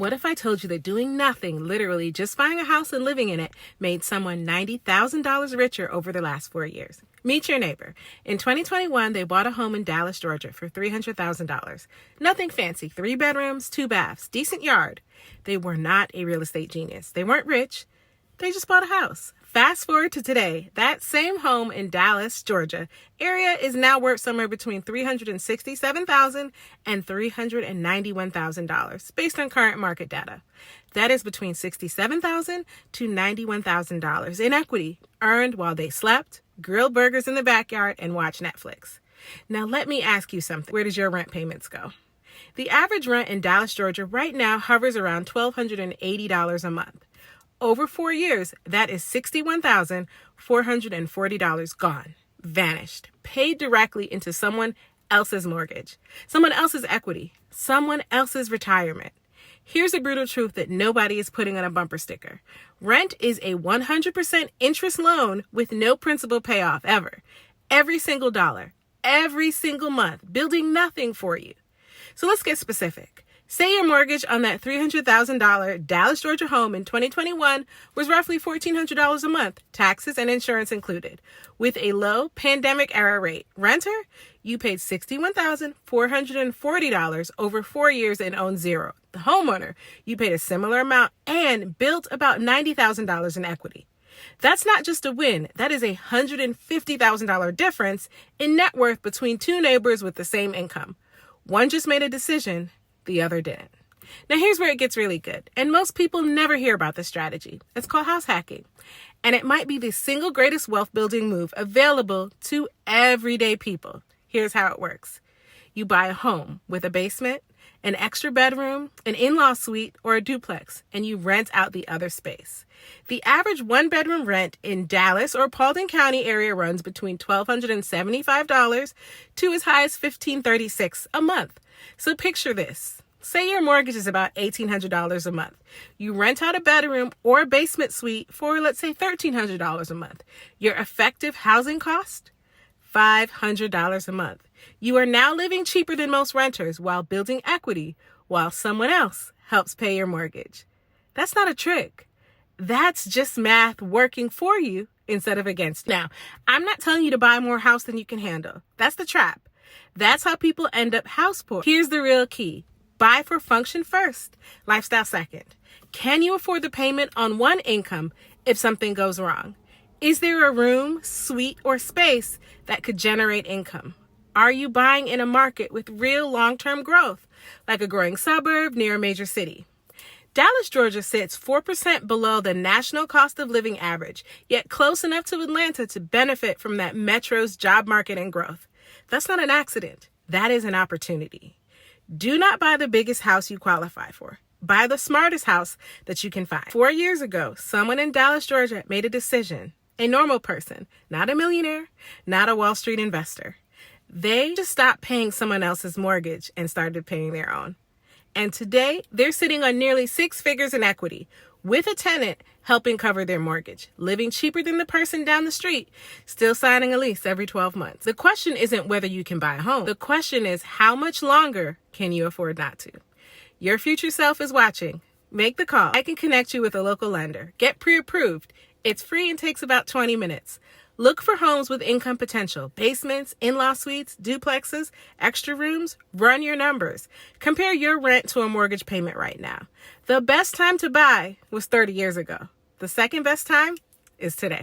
What if I told you that doing nothing, literally just buying a house and living in it, made someone $90,000 richer over the last 4 years? Meet your neighbor. In 2021, they bought a home in Dallas, Georgia for $300,000. Nothing fancy, 3 bedrooms, 2 baths, decent yard. They were not a real estate genius. They weren't rich. They just bought a house. Fast forward to today, that same home in Dallas, Georgia area is now worth somewhere between $367,000 and $391,000 based on current market data. That is between $67,000 to $91,000 in equity earned while they slept, grilled burgers in the backyard, and watched Netflix. Now let me ask you something. Where does your rent payments go? The average rent in Dallas, Georgia right now hovers around $1,280 a month. Over 4 years, that is $61,440 gone, vanished, paid directly into someone else's mortgage, someone else's equity, someone else's retirement. Here's the brutal truth that nobody is putting on a bumper sticker. Rent is a 100% interest loan with no principal payoff ever. Every single dollar, every single month, building nothing for you. So let's get specific. Say your mortgage on that $300,000 Dallas, Georgia home in 2021 was roughly $1,400 a month, taxes and insurance included. With a low pandemic era rate, renter, you paid $61,440 over 4 years and owned zero. The homeowner, you paid a similar amount and built about $90,000 in equity. That's not just a win. That is a $150,000 difference in net worth between two neighbors with the same income. One just made a decision. The other didn't. Now here's where it gets really good. And most people never hear about this strategy. It's called house hacking. And it might be the single greatest wealth building move available to everyday people. Here's how it works. You buy a home with a basement, an extra bedroom, an in-law suite, or a duplex, and you rent out the other space. The average 1-bedroom rent in Dallas or Paulding County area runs between $1,275 to as high as $1,536 a month. So picture this. Say your mortgage is about $1,800 a month. You rent out a bedroom or a basement suite for, let's say, $1,300 a month. Your effective housing cost? $500 a month. You are now living cheaper than most renters while building equity, while someone else helps pay your mortgage. That's not a trick. That's just math working for you instead of against you. Now, I'm not telling you to buy more house than you can handle. That's the trap. That's how people end up house poor. Here's the real key. Buy for function first, lifestyle second. Can you afford the payment on one income if something goes wrong? Is there a room, suite, or space that could generate income? Are you buying in a market with real long-term growth, like a growing suburb near a major city? Dallas, Georgia sits 4% below the national cost of living average, yet close enough to Atlanta to benefit from that metro's job market and growth. That's not an accident. That is an opportunity. Do not buy the biggest house you qualify for. Buy the smartest house that you can find. 4 years ago, someone in Dallas, Georgia made a decision. A normal person, not a millionaire, not a Wall Street investor. They just stopped paying someone else's mortgage and started paying their own. And today, they're sitting on nearly 6 figures in equity, with a tenant helping cover their mortgage, living cheaper than the person down the street, still signing a lease every 12 months. The question isn't whether you can buy a home. The question is, how much longer can you afford not to? Your future self is watching. Make the call. I can connect you with a local lender. Get pre-approved. It's free and takes about 20 minutes. Look for homes with income potential, basements, in-law suites, duplexes, extra rooms. Run your numbers. Compare your rent to a mortgage payment right now. The best time to buy was 30 years ago. The second best time is today.